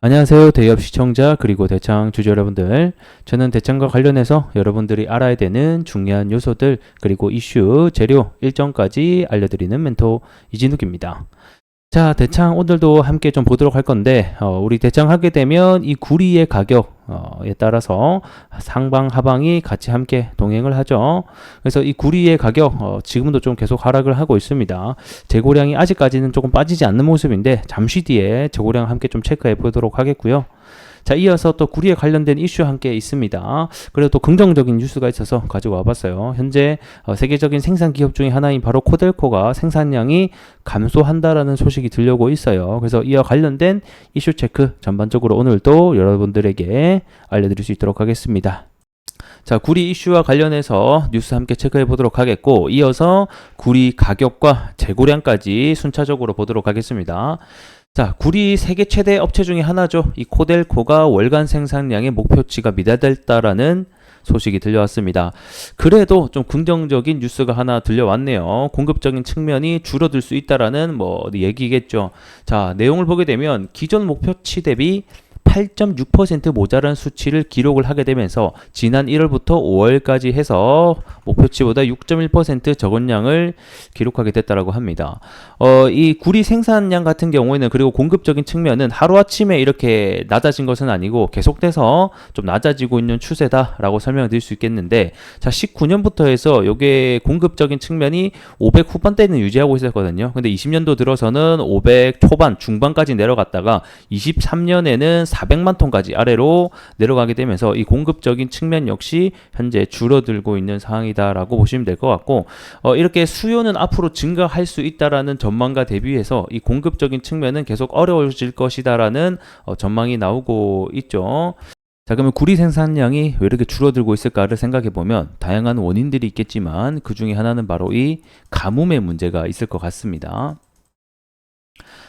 안녕하세요. 대기업 시청자 그리고 대창 주주 여러분들. 저는 대창과 관련해서 여러분들이 알아야 되는 중요한 요소들 그리고 이슈, 재료, 일정까지 알려드리는 멘토 이진욱입니다. 자, 대창 오늘도 함께 좀 보도록 할 건데 우리 대창 하게 되면 이 구리의 가격에 따라서 상방 하방이 같이 함께 동행을 하죠. 그래서 이 구리의 가격 지금도 좀 계속 하락을 하고 있습니다. 재고량이 아직까지는 조금 빠지지 않는 모습인데 잠시 뒤에 재고량 함께 좀 체크해 보도록 하겠고요. 자, 이어서 또 구리에 관련된 이슈 함께 있습니다. 그래도 또 긍정적인 뉴스가 있어서 가지고 와봤어요. 현재 세계적인 생산 기업 중에 하나인 바로 코델코가 생산량이 감소한다라는 소식이 들려오고 있어요. 그래서 이와 관련된 이슈 체크 전반적으로 오늘도 여러분들에게 알려드릴 수 있도록 하겠습니다. 자, 구리 이슈와 관련해서 뉴스 함께 체크해 보도록 하겠고, 이어서 구리 가격과 재고량까지 순차적으로 보도록 하겠습니다. 자, 구리 세계 최대 업체 중에 하나죠. 이 코델코가 월간 생산량의 목표치가 미달됐다라는 소식이 들려왔습니다. 그래도 좀 긍정적인 뉴스가 하나 들려왔네요. 공급적인 측면이 줄어들 수 있다라는 얘기겠죠. 자, 내용을 보게 되면 기존 목표치 대비 8.6% 모자란 수치를 기록을 하게 되면서 지난 1월부터 5월까지 해서 목표치보다 6.1% 적은 양을 기록하게 됐다라고 합니다. 이 구리 생산량 같은 경우에는 그리고 공급적인 측면은 하루아침에 이렇게 낮아진 것은 아니고 계속돼서 좀 낮아지고 있는 추세다라고 설명을 드릴 수 있겠는데, 자, 19년부터 해서 이게 공급적인 측면이 500 후반대는 유지하고 있었거든요. 근데 20년도 들어서는 500 초반 중반까지 내려갔다가 23년에는 400만 톤까지 아래로 내려가게 되면서 이 공급적인 측면 역시 현재 줄어들고 있는 상황이다라고 보시면 될 것 같고, 이렇게 수요는 앞으로 증가할 수 있다라는 전망과 대비해서 이 공급적인 측면은 계속 어려워질 것이다라는 전망이 나오고 있죠. 자, 그러면 구리 생산량이 왜 이렇게 줄어들고 있을까를 생각해 보면 다양한 원인들이 있겠지만 그 중에 하나는 바로 이 가뭄의 문제가 있을 것 같습니다.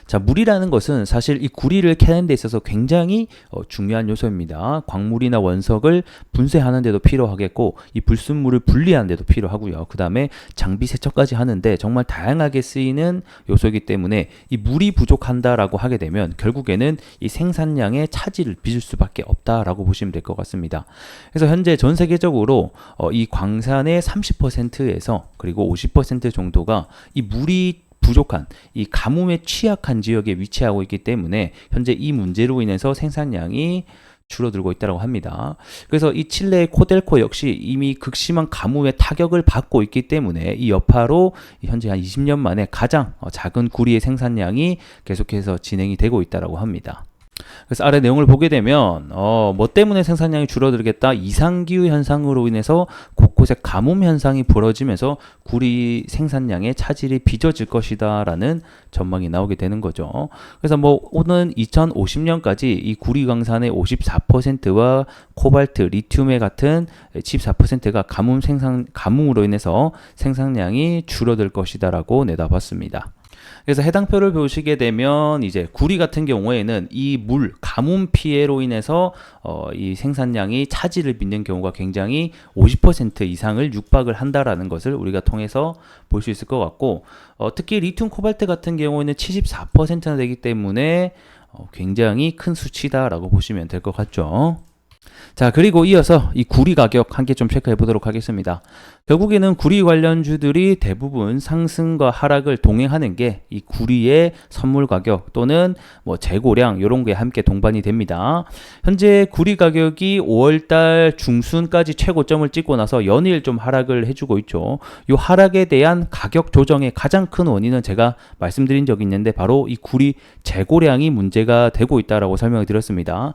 자, 물이라는 것은 사실 이 구리를 캐는 데 있어서 굉장히 중요한 요소입니다. 광물이나 원석을 분쇄하는 데도 필요하겠고, 이 불순물을 분리하는 데도 필요하고요. 그 다음에 장비 세척까지 하는데 정말 다양하게 쓰이는 요소이기 때문에 이 물이 부족한다라고 하게 되면 결국에는 이 생산량의 차질을 빚을 수밖에 없다라고 보시면 될 것 같습니다. 그래서 현재 전 세계적으로 이 광산의 30%에서 그리고 50% 정도가 이 물이 부족한 이 가뭄에 취약한 지역에 위치하고 있기 때문에 현재 이 문제로 인해서 생산량이 줄어들고 있다고 합니다. 그래서 이 칠레의 코델코 역시 이미 극심한 가뭄의 타격을 받고 있기 때문에 이 여파로 현재 한 20년 만에 가장 작은 구리의 생산량이 계속해서 진행이 되고 있다고 합니다. 그래서 아래 내용을 보게 되면 뭐 때문에 생산량이 줄어들겠다, 이상기후 현상으로 인해서 곳곳에 가뭄 현상이 벌어지면서 구리 생산량의 차질이 빚어질 것이다 라는 전망이 나오게 되는 거죠. 그래서 뭐 오는 2050년까지 이 구리 광산의 54%와 코발트, 리튬의 같은 14%가 가뭄으로 인해서 생산량이 줄어들 것이다 라고 내다봤습니다. 그래서 해당 표를 보시게 되면 이제 구리 같은 경우에는 이 물, 가뭄 피해로 인해서 이 생산량이 차질을 빚는 경우가 굉장히 50% 이상을 육박을 한다라는 것을 우리가 통해서 볼 수 있을 것 같고, 특히 리튬 코발트 같은 경우에는 74%나 되기 때문에 굉장히 큰 수치다라고 보시면 될 것 같죠. 자, 그리고 이어서 이 구리 가격 함께 좀 체크해 보도록 하겠습니다. 결국에는 구리 관련주들이 대부분 상승과 하락을 동행하는 게 이 구리의 선물 가격 또는 뭐 재고량 이런 게 함께 동반이 됩니다. 현재 구리 가격이 5월달 중순까지 최고점을 찍고 나서 연일 좀 하락을 해주고 있죠. 이 하락에 대한 가격 조정의 가장 큰 원인은 제가 말씀드린 적이 있는데 바로 이 구리 재고량이 문제가 되고 있다라고 설명을 드렸습니다.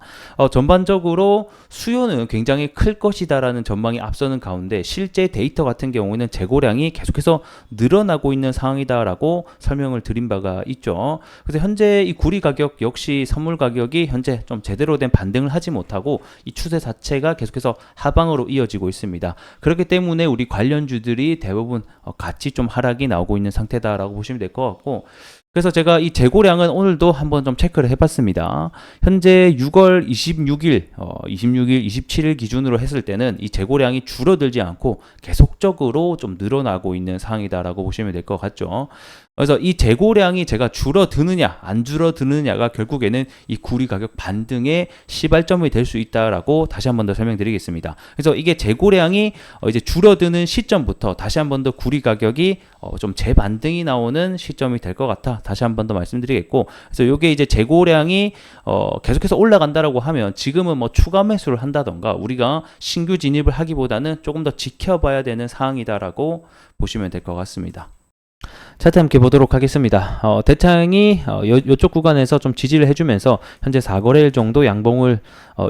전반적으로 수요는 굉장히 클 것이다라는 전망이 앞서는 가운데 실제 데이터 같은 경우에는 재고량이 계속해서 늘어나고 있는 상황이다라고 설명을 드린 바가 있죠. 그래서 현재 이 구리 가격 역시 선물 가격이 현재 좀 제대로 된 반등을 하지 못하고 이 추세 자체가 계속해서 하방으로 이어지고 있습니다. 그렇기 때문에 우리 관련주들이 대부분 같이 좀 하락이 나오고 있는 상태다라고 보시면 될 것 같고, 그래서 제가 이 재고량은 오늘도 한번 좀 체크를 해봤습니다. 현재 6월 26일, 27일 기준으로 했을 때는 이 재고량이 줄어들지 않고 계속적으로 좀 늘어나고 있는 상황이다라고 보시면 될 것 같죠. 그래서 이 재고량이 제가 줄어드느냐 안 줄어드느냐가 결국에는 이 구리 가격 반등의 시발점이 될 수 있다라고 다시 한 번 더 설명드리겠습니다. 그래서 이게 재고량이 이제 줄어드는 시점부터 다시 한 번 더 구리 가격이 좀 재반등이 나오는 시점이 될 것 같아 다시 한 번 더 말씀드리겠고, 그래서 이게 이제 재고량이 계속해서 올라간다라고 하면 지금은 뭐 추가 매수를 한다던가 우리가 신규 진입을 하기보다는 조금 더 지켜봐야 되는 상황이다라고 보시면 될 것 같습니다. 차트 함께 보도록 하겠습니다. 대창이 이쪽 구간에서 좀 지지를 해주면서 현재 4거래일 정도 양봉을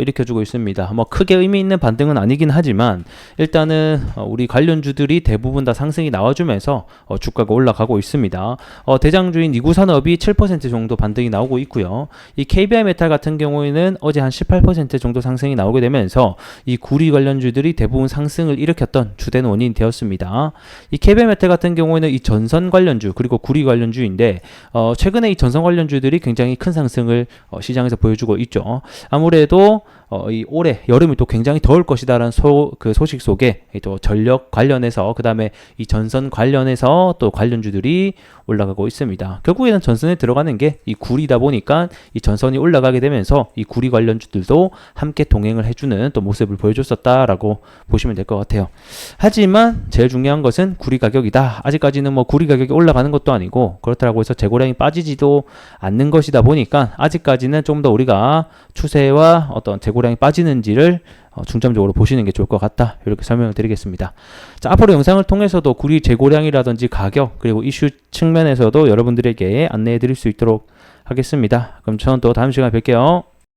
일으켜주고 있습니다. 뭐 크게 의미 있는 반등은 아니긴 하지만 일단은 우리 관련주들이 대부분 다 상승이 나와주면서 주가가 올라가고 있습니다. 대장주인 이구산업이 7% 정도 반등이 나오고 있고요. 이 KBI 메탈 같은 경우에는 어제 한 18% 정도 상승이 나오게 되면서 이 구리 관련주들이 대부분 상승을 일으켰던 주된 원인이 되었습니다. 이 KBI 메탈 같은 경우에는 이 전선 관련주 그리고 구리 관련주인데 최근에 이 전선 관련주들이 굉장히 큰 상승을 시장에서 보여주고 있죠. 아무래도 이 올해 여름이 또 굉장히 더울 것이다라는 소식 속에 또 전력 관련해서 그 다음에 이 전선 관련해서 또 관련주들이 올라가고 있습니다. 결국에는 전선에 들어가는 게 이 구리다 보니까 이 전선이 올라가게 되면서 이 구리 관련주들도 함께 동행을 해주는 또 모습을 보여줬었다라고 보시면 될 것 같아요. 하지만 제일 중요한 것은 구리 가격이다. 아직까지는 뭐 구리 가격이 올라가는 것도 아니고 그렇다고 해서 재고량이 빠지지도 않는 것이다 보니까 아직까지는 좀 더 우리가 추세와 어떤 재고량이 빠지는지를 중점적으로 보시는 게 좋을 것 같다. 이렇게 설명을 드리겠습니다. 자, 앞으로 영상을 통해서도 구리 재고량이라든지 가격 그리고 이슈 측면에서도 여러분들에게 안내해 드릴 수 있도록 하겠습니다. 그럼 저는 또 다음 시간에 뵐게요.